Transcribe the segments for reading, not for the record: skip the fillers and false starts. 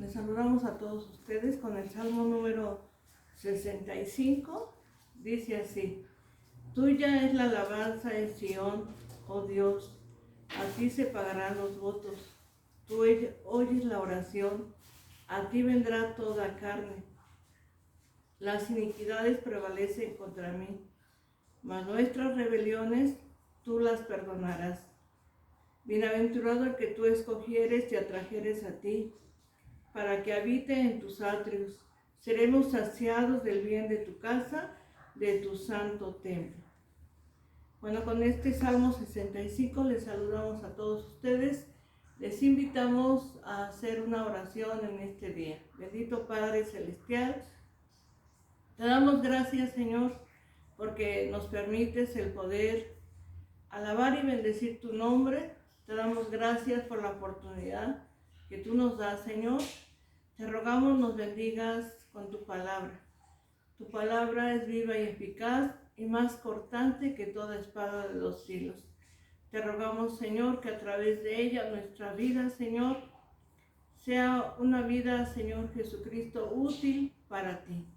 Les saludamos a todos ustedes con el Salmo número 65. Dice así: Tuya es la alabanza en Sión, oh Dios, a ti se pagarán los votos. Tú oyes la oración, a ti vendrá toda carne. Las iniquidades prevalecen contra mí, mas nuestras rebeliones tú las perdonarás. Bienaventurado el que tú escogieres y atrajeres a ti, para que habite en tus atrios. Seremos saciados del bien de tu casa, de tu santo templo. Bueno, con este Salmo 65 les saludamos a todos ustedes. Les invitamos a hacer una oración en este día. Bendito Padre Celestial, te damos gracias, Señor, porque nos permites el poder alabar y bendecir tu nombre. Te damos gracias por la oportunidad que tú nos das, Señor. Te rogamos nos bendigas con tu palabra. Tu palabra es viva y eficaz y más cortante que toda espada de dos filos. Te rogamos, Señor, que a través de ella nuestra vida, Señor, sea una vida, Señor Jesucristo, útil para ti.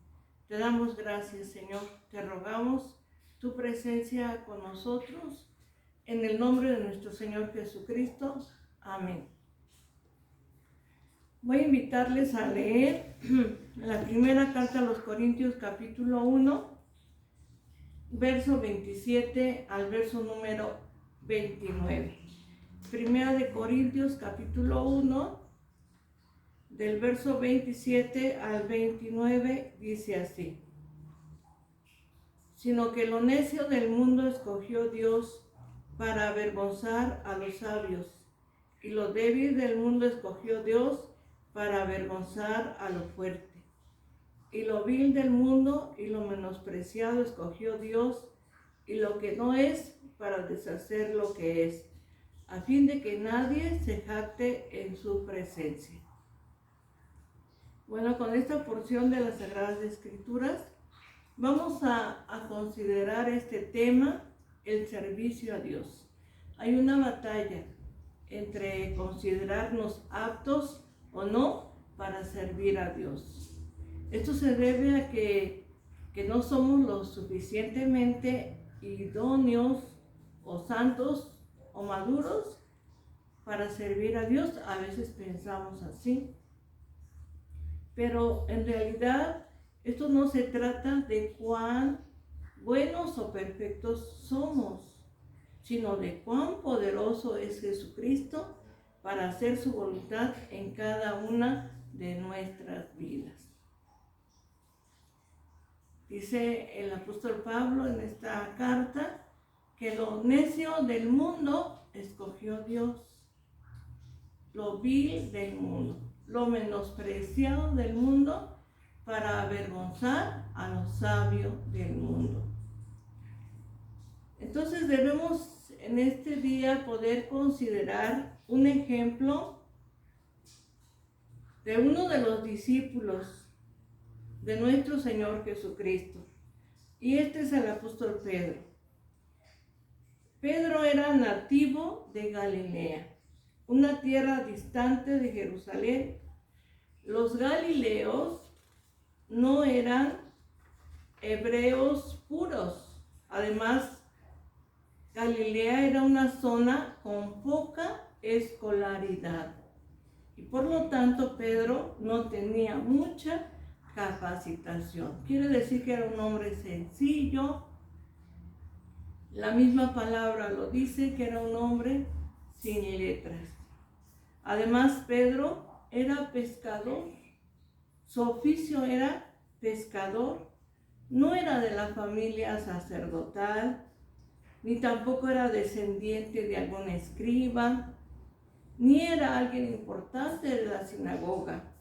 Te damos gracias, Señor. Te rogamos tu presencia con nosotros. En el nombre de nuestro Señor Jesucristo. Amén. Voy a invitarles a leer la primera carta a los Corintios, capítulo 1, verso 27 al verso número 29. Primera de Corintios, capítulo 1, del verso 27 al 29, dice así: Sino que lo necio del mundo escogió Dios para avergonzar a los sabios, y lo débil del mundo escogió Dios para avergonzar a lo fuerte. Y lo vil del mundo y lo menospreciado escogió Dios, y lo que no es, para deshacer lo que es, a fin de que nadie se jacte en su presencia. Bueno, con esta porción de las Sagradas Escrituras vamos a considerar este tema, el servicio a Dios. Hay una batalla entre considerarnos aptos o no para servir a Dios. Esto se debe a que no somos lo suficientemente idóneos o santos o maduros para servir a Dios. A veces pensamos así, pero en realidad esto no se trata de cuán buenos o perfectos somos, sino de cuán poderoso es Jesucristo para hacer su voluntad en cada una de nuestras vidas. Dice el apóstol Pablo en esta carta que lo necio del mundo escogió Dios, lo vil del mundo, lo menospreciado del mundo, para avergonzar a lo sabio del mundo. Entonces debemos en este día poder considerar un ejemplo de uno de los discípulos de nuestro Señor Jesucristo. Y este es el apóstol Pedro. Pedro era nativo de Galilea, una tierra distante de Jerusalén. Los galileos no eran hebreos puros. Además, Galilea era una zona con poca escolaridad y por lo tanto Pedro no tenía mucha capacitación. Quiere decir que era un hombre sencillo. La misma palabra lo dice, que era un hombre sin letras. Además, Pedro era pescador. Su oficio era pescador. No era de la familia sacerdotal, ni tampoco era descendiente de algún escriba, ni era alguien importante de la sinagoga.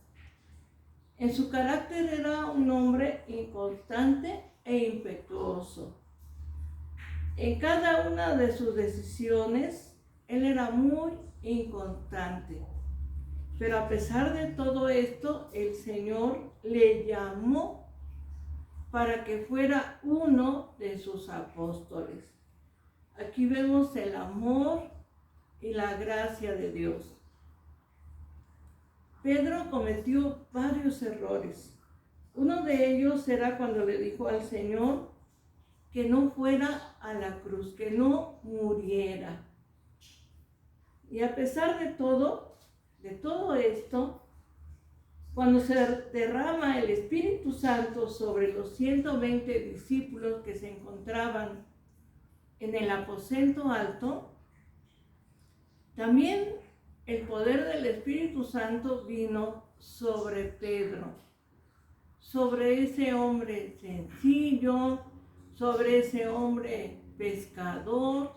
En su carácter era un hombre inconstante e impetuoso. En cada una de sus decisiones, él era muy inconstante. Pero a pesar de todo esto, el Señor le llamó para que fuera uno de sus apóstoles. Aquí vemos el amor y la gracia de Dios. Pedro cometió varios errores. Uno de ellos era cuando le dijo al Señor que no fuera a la cruz, que no muriera. Y a pesar de todo esto, cuando se derrama el Espíritu Santo sobre los 120 discípulos que se encontraban en el aposento alto, también el poder del Espíritu Santo vino sobre Pedro, sobre ese hombre sencillo, sobre ese hombre pescador,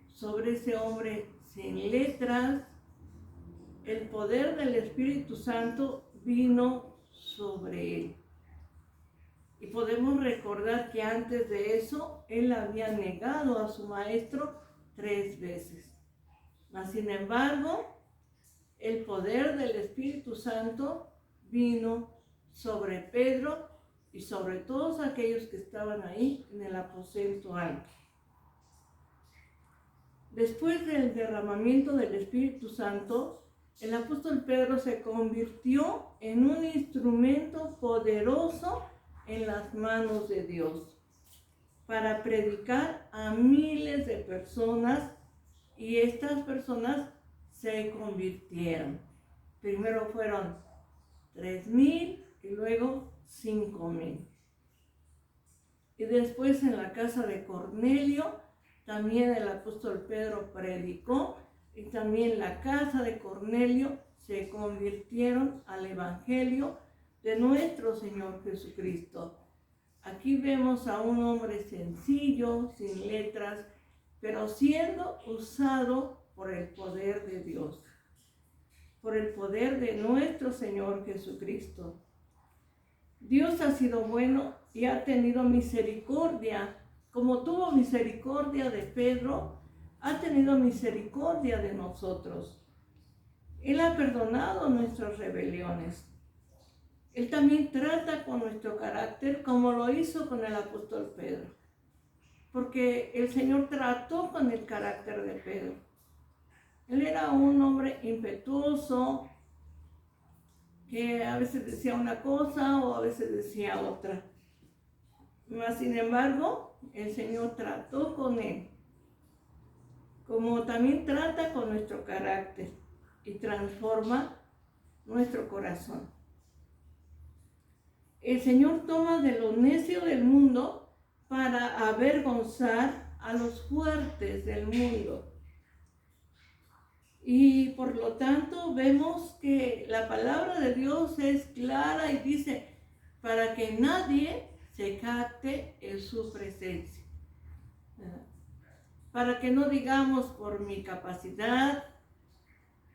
sobre ese hombre sin letras. El poder del Espíritu Santo vino sobre él. Y podemos recordar que antes de eso, él había negado a su maestro 3 veces. Mas, sin embargo, el poder del Espíritu Santo vino sobre Pedro y sobre todos aquellos que estaban ahí en el aposento alto. Después del derramamiento del Espíritu Santo, el apóstol Pedro se convirtió en un instrumento poderoso en las manos de Dios para predicar a miles de personas, y estas personas se convirtieron. Primero fueron 3,000 y luego 5,000. Y después en la casa de Cornelio también el apóstol Pedro predicó, y también la casa de Cornelio se convirtieron al evangelio de nuestro Señor Jesucristo. Aquí vemos a un hombre sencillo, sin letras, pero siendo usado por el poder de Dios, por el poder de nuestro Señor Jesucristo. Dios ha sido bueno y ha tenido misericordia, como tuvo misericordia de Pedro, ha tenido misericordia de nosotros. Él ha perdonado nuestras rebeliones. Él también trata con nuestro carácter como lo hizo con el apóstol Pedro, porque el Señor trató con el carácter de Pedro. Él era un hombre impetuoso, que a veces decía una cosa o a veces decía otra. Mas, sin embargo, el Señor trató con él, como también trata con nuestro carácter y transforma nuestro corazón. El Señor toma de lo necio del mundo para avergonzar a los fuertes del mundo. Y por lo tanto vemos que la palabra de Dios es clara y dice, para que nadie se jacte en su presencia. Para que no digamos por mi capacidad,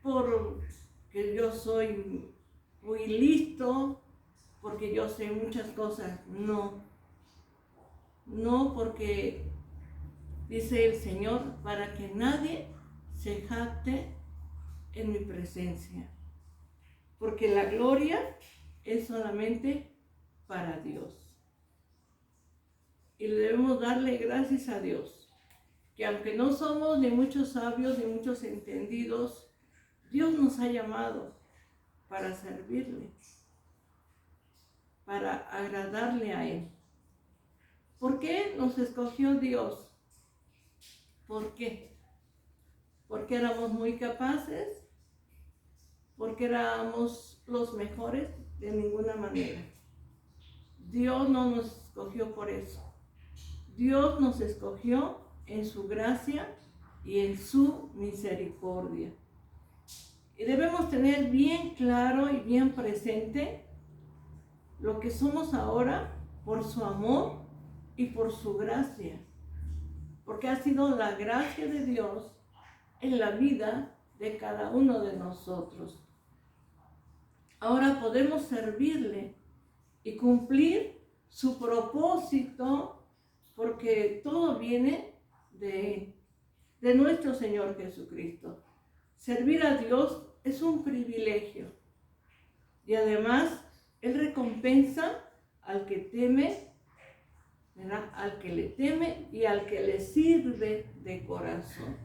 por que yo soy muy listo, porque yo sé muchas cosas. No, porque dice el Señor, para que nadie se jacte en mi presencia, porque la gloria es solamente para Dios. Y debemos darle gracias a Dios, que aunque no somos ni muchos sabios ni muchos entendidos, Dios nos ha llamado para servirle, para agradarle a Él. ¿Por qué nos escogió Dios? ¿Por qué? ¿Porque éramos muy capaces? ¿Porque éramos los mejores? De ninguna manera. Dios no nos escogió por eso. Dios nos escogió en su gracia y en su misericordia. Y debemos tener bien claro y bien presente lo que somos ahora por su amor y por su gracia. Porque ha sido la gracia de Dios en la vida de cada uno de nosotros. Ahora podemos servirle y cumplir su propósito, porque todo viene de nuestro Señor Jesucristo. Servir a Dios es un privilegio, y además Él recompensa al que teme, ¿verdad? Al que le teme y al que le sirve de corazón.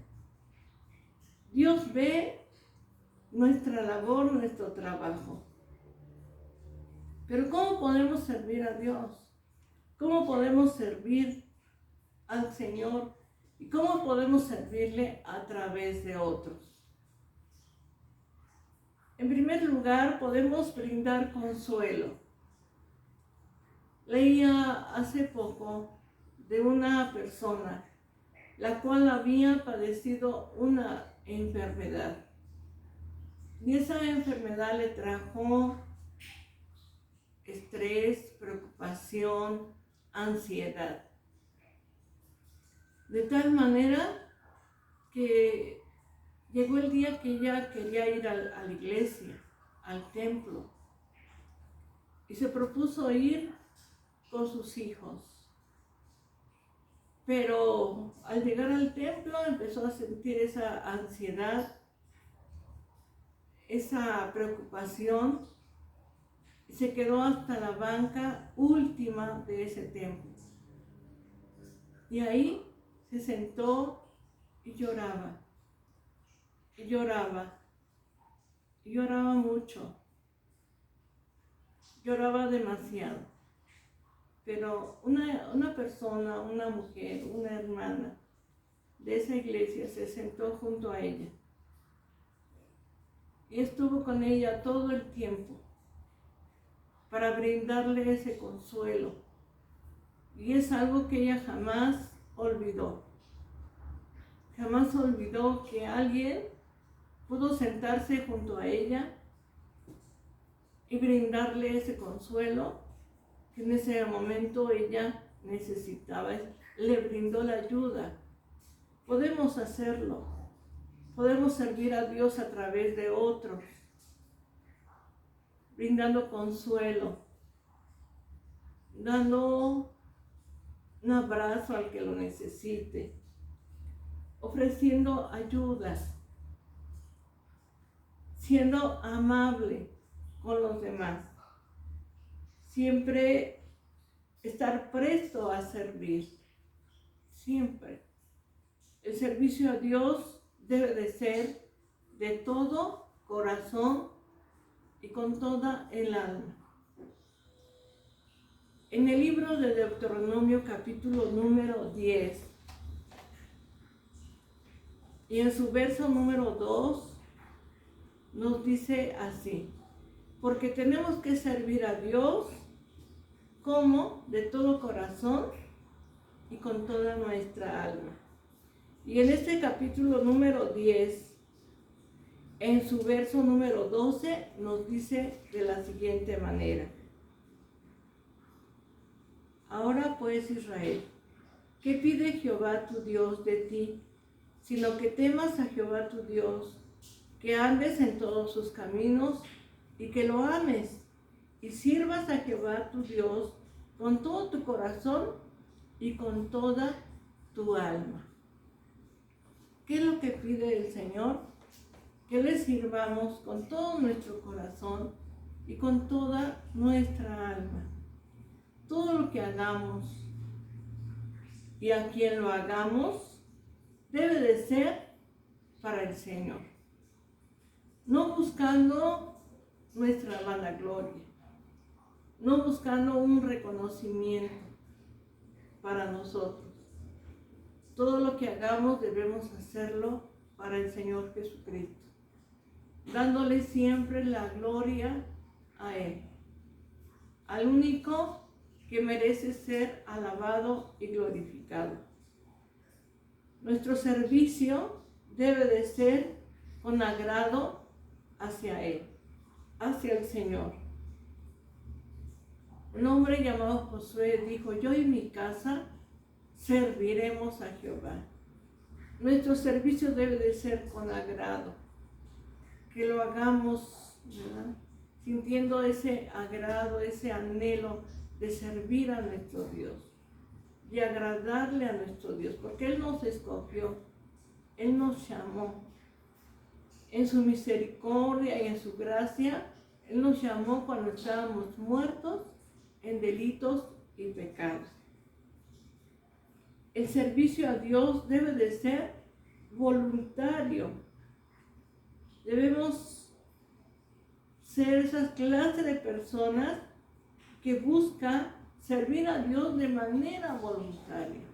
Dios ve nuestra labor, nuestro trabajo. Pero ¿cómo podemos servir a Dios? ¿Cómo podemos servir al Señor? ¿Y cómo podemos servirle a través de otros? En primer lugar, podemos brindar consuelo. Leía hace poco de una persona la cual había padecido una enfermedad. Y esa enfermedad le trajo estrés, preocupación, ansiedad. De tal manera que llegó el día que ella quería ir a la iglesia, al templo, y se propuso ir con sus hijos. Pero al llegar al templo empezó a sentir esa ansiedad, esa preocupación, y se quedó hasta la banca última de ese templo. Y ahí se sentó y lloraba. Y lloraba. Y lloraba mucho. Lloraba demasiado. Pero una persona, una mujer, una hermana de esa iglesia se sentó junto a ella. Y estuvo con ella todo el tiempo para brindarle ese consuelo. Y es algo que ella jamás olvidó. Jamás olvidó que alguien pudo sentarse junto a ella y brindarle ese consuelo que en ese momento ella necesitaba. Le brindó la ayuda. Podemos hacerlo. Podemos servir a Dios a través de otros, brindando consuelo, dando un abrazo al que lo necesite, ofreciendo ayudas, siendo amable con los demás. Siempre estar presto a servir. Siempre. El servicio a Dios debe de ser de todo corazón y con toda el alma. En el libro de Deuteronomio capítulo número 10 y en su verso número 2 nos dice así: porque tenemos que servir a Dios como de todo corazón y con toda nuestra alma. Y en este capítulo número 10, en su verso número 12, nos dice de la siguiente manera: ahora pues, Israel, ¿qué pide Jehová tu Dios de ti? Sino que temas a Jehová tu Dios, que andes en todos sus caminos y que lo ames, y sirvas a Jehová tu Dios con todo tu corazón y con toda tu alma. ¿Qué es lo que pide el Señor? Que le sirvamos con todo nuestro corazón y con toda nuestra alma. Todo lo que hagamos y a quien lo hagamos debe de ser para el Señor. No buscando nuestra vanagloria, no buscando un reconocimiento para nosotros. Todo lo que hagamos debemos hacerlo para el Señor Jesucristo, dándole siempre la gloria a Él, al único que merece ser alabado y glorificado. Nuestro servicio debe de ser con agrado hacia Él, hacia el Señor. Un hombre llamado Josué dijo: yo y mi casa serviremos a Jehová. Nuestro servicio debe de ser con agrado, que lo hagamos, ¿verdad?, sintiendo ese agrado, ese anhelo de servir a nuestro Dios, de agradarle a nuestro Dios, porque Él nos escogió, Él nos llamó. En su misericordia y en su gracia, Él nos llamó cuando estábamos muertos en delitos y pecados. El servicio a Dios debe de ser voluntario. Debemos ser esas clases de personas que buscan servir a Dios de manera voluntaria,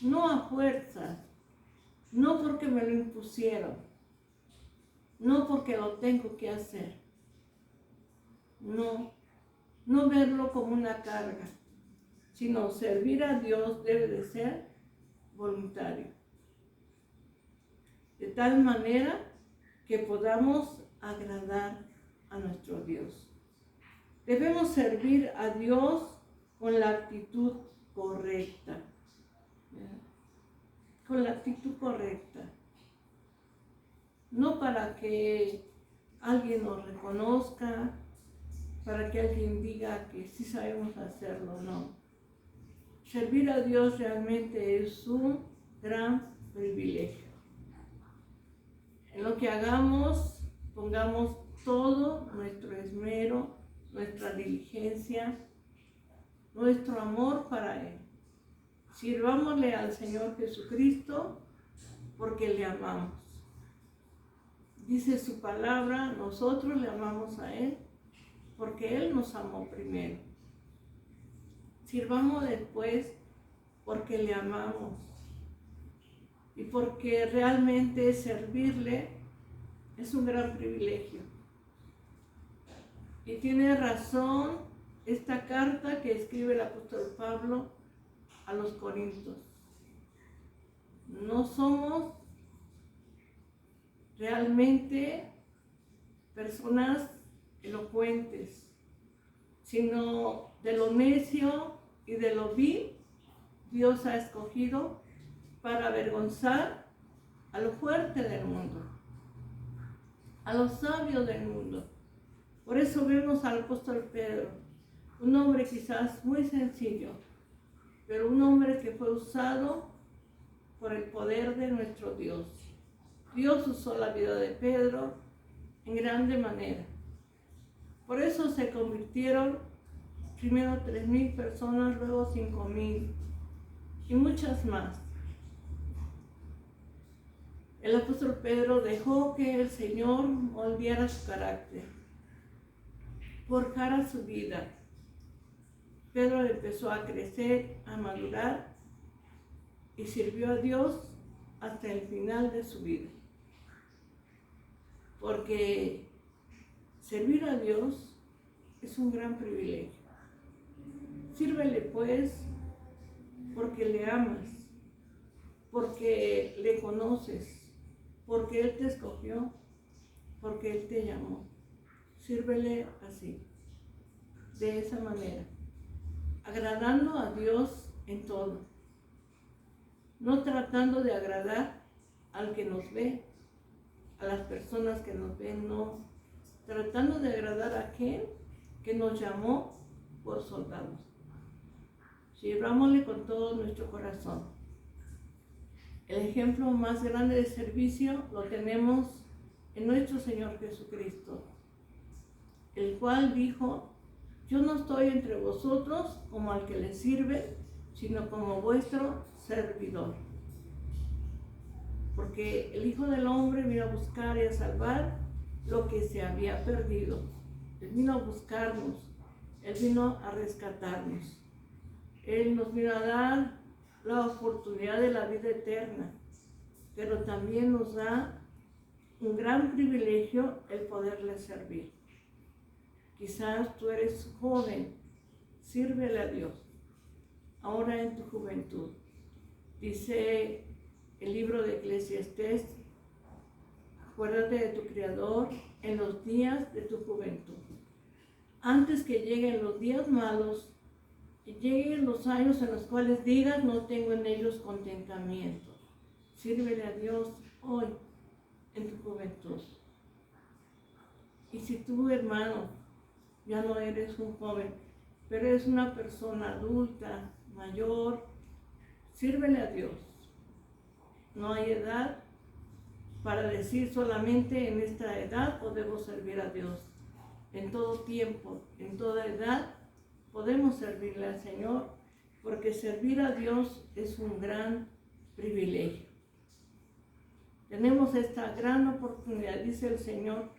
no a fuerza, no porque me lo impusieron, no porque lo tengo que hacer, no verlo como una carga, sino servir a Dios debe de ser voluntario, de tal manera que podamos agradar a nuestro Dios. Debemos servir a Dios con la actitud correcta, con la actitud correcta, no para que alguien nos reconozca, para que alguien diga que sí sabemos hacerlo, no. Servir a Dios realmente es un gran privilegio. En lo que hagamos, pongamos todo nuestro esmero, nuestra diligencia, nuestro amor para Él. Sirvámosle al Señor Jesucristo porque le amamos. Dice su palabra, nosotros le amamos a Él porque Él nos amó primero. Sirvamos después porque le amamos y porque realmente servirle es un gran privilegio. Y tiene razón esta carta que escribe el apóstol Pablo a los Corintios. No somos realmente personas elocuentes, sino de lo necio y de lo vil, Dios ha escogido para avergonzar a lo fuerte del mundo, a los sabios del mundo. Por eso vemos al apóstol Pedro, un hombre quizás muy sencillo, pero un hombre que fue usado por el poder de nuestro Dios. Dios usó la vida de Pedro en grande manera. Por eso se convirtieron primero 3,000 personas, luego 5,000 y muchas más. El apóstol Pedro dejó que el Señor moldeara su carácter, forjara su vida. Pedro empezó a crecer, a madurar y sirvió a Dios hasta el final de su vida. Porque servir a Dios es un gran privilegio. Sírvele pues porque le amas, porque le conoces, porque Él te escogió, porque Él te llamó. Sírvele así, de esa manera, agradando a Dios en todo, no tratando de agradar al que nos ve, a las personas que nos ven, no, tratando de agradar a aquel que nos llamó por soldados. Sirvámosle con todo nuestro corazón. El ejemplo más grande de servicio lo tenemos en nuestro Señor Jesucristo, el cual dijo: yo no estoy entre vosotros como al que le sirve, sino como vuestro servidor. Porque el Hijo del Hombre vino a buscar y a salvar lo que se había perdido. Él vino a buscarnos, Él vino a rescatarnos. Él nos vino a dar la oportunidad de la vida eterna, pero también nos da un gran privilegio el poderle servir. Quizás tú eres joven, sírvele a Dios, ahora en tu juventud. Dice el libro de Eclesiastés: acuérdate de tu Creador en los días de tu juventud, antes que lleguen los días malos y lleguen los años en los cuales digas: no tengo en ellos contentamiento. Sírvele a Dios hoy en tu juventud. Y si tú, hermano, ya no eres un joven, pero eres una persona adulta, mayor, sírvele a Dios. No hay edad para decir solamente en esta edad podemos servir a Dios. En todo tiempo, en toda edad, podemos servirle al Señor, porque servir a Dios es un gran privilegio. Tenemos esta gran oportunidad, dice el Señor: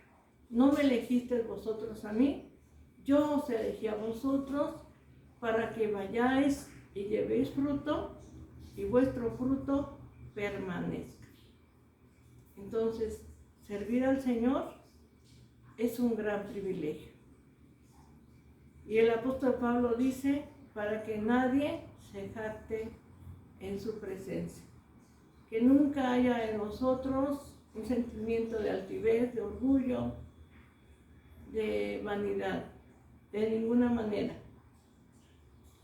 no me elegisteis vosotros a mí, yo os elegí a vosotros para que vayáis y llevéis fruto y vuestro fruto permanezca. Entonces, servir al Señor es un gran privilegio. Y el apóstol Pablo dice, para que nadie se jacte en su presencia. Que nunca haya en nosotros un sentimiento de altivez, de orgullo, de vanidad, de ninguna manera.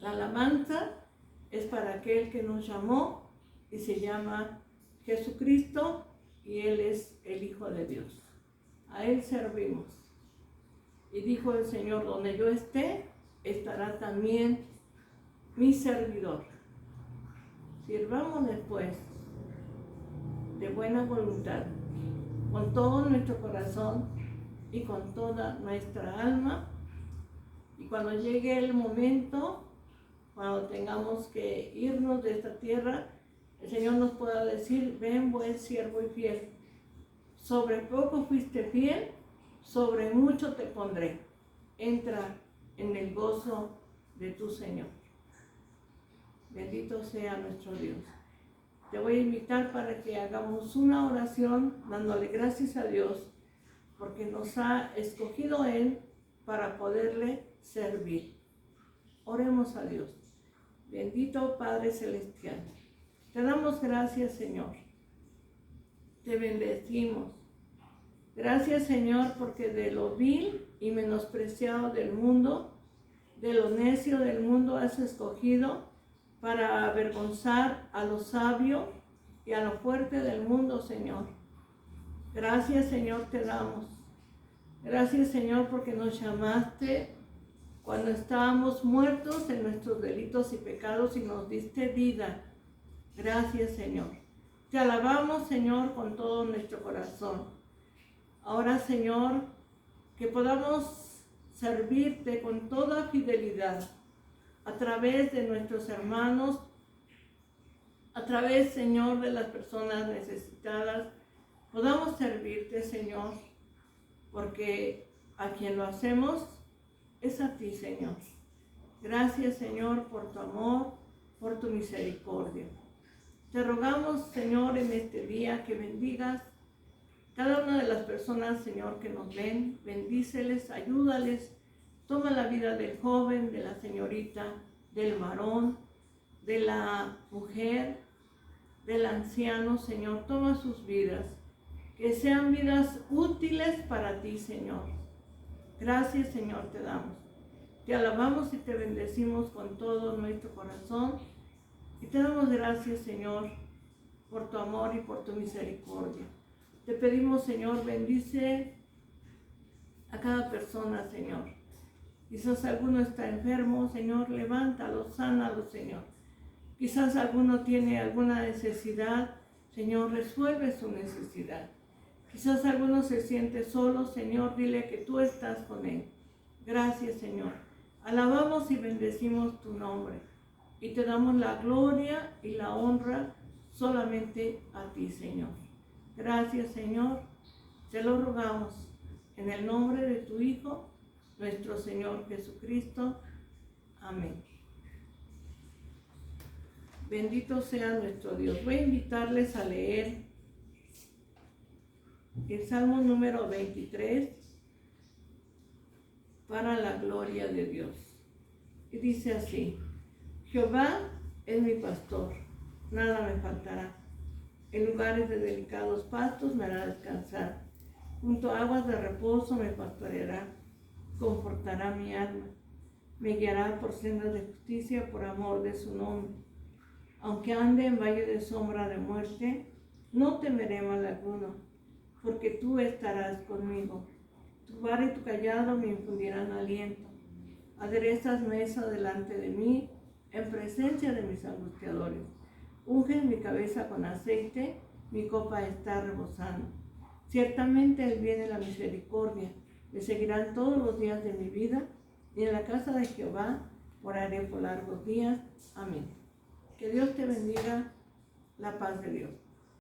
La alabanza es para aquel que nos llamó y se llama Jesucristo y Él es el Hijo de Dios. A Él servimos. Y dijo el Señor, donde yo esté, estará también mi servidor. Sirvamos después de buena voluntad, con todo nuestro corazón y con toda nuestra alma. Y cuando llegue el momento, cuando tengamos que irnos de esta tierra, el Señor nos pueda decir, ven buen siervo y fiel, sobre poco fuiste fiel, sobre mucho te pondré, entra en el gozo de tu Señor. Bendito sea nuestro Dios. Te voy a invitar para que hagamos una oración dándole gracias a Dios porque nos ha escogido Él para poderle servir. Oremos a Dios. Bendito Padre Celestial, te damos gracias, Señor. Te bendecimos. Gracias, Señor, porque de lo vil y menospreciado del mundo, de lo necio del mundo has escogido para avergonzar a lo sabio y a lo fuerte del mundo, Señor. Gracias, Señor, te damos. Gracias, Señor, porque nos llamaste cuando estábamos muertos en nuestros delitos y pecados y nos diste vida. Gracias, Señor. Te alabamos, Señor, con todo nuestro corazón. Ahora, Señor, que podamos servirte con toda fidelidad a través de nuestros hermanos, a través, Señor, de las personas necesitadas, podamos servirte, Señor, porque a quien lo hacemos es a ti, Señor. Gracias, Señor, por tu amor, por tu misericordia. Te rogamos, Señor, en este día que bendigas cada una de las personas, Señor, que nos ven. Bendíceles, ayúdales. Toma la vida del joven, de la señorita, del varón, de la mujer, del anciano, Señor. Toma sus vidas. Que sean vidas útiles para ti, Señor. Gracias, Señor, te damos. Te alabamos y te bendecimos con todo nuestro corazón. Y te damos gracias, Señor, por tu amor y por tu misericordia. Te pedimos, Señor, bendice a cada persona, Señor. Quizás alguno está enfermo, Señor, levántalo, sánalo, Señor. Quizás alguno tiene alguna necesidad, Señor, resuelve su necesidad. Quizás alguno se siente solo, Señor, dile que tú estás con él. Gracias, Señor. Alabamos y bendecimos tu nombre y te damos la gloria y la honra solamente a ti, Señor. Gracias, Señor. Te lo rogamos en el nombre de tu Hijo, nuestro Señor Jesucristo. Amén. Bendito sea nuestro Dios. Voy a invitarles a leer el Salmo número 23 para la gloria de Dios. Y dice así: Jehová es mi pastor, nada me faltará. En lugares de delicados pastos me hará descansar. Junto a aguas de reposo me pastoreará, confortará mi alma. Me guiará por sendas de justicia por amor de su nombre. Aunque ande en valle de sombra de muerte, no temeré mal alguno, porque tú estarás conmigo. Tu vara y tu cayado me infundirán aliento. Aderezas mesa delante de mí, en presencia de mis angustiadores. Unges mi cabeza con aceite, mi copa está rebosando. Ciertamente el bien y la misericordia me seguirán todos los días de mi vida, y en la casa de Jehová moraré por largos días. Amén. Que Dios te bendiga, la paz de Dios.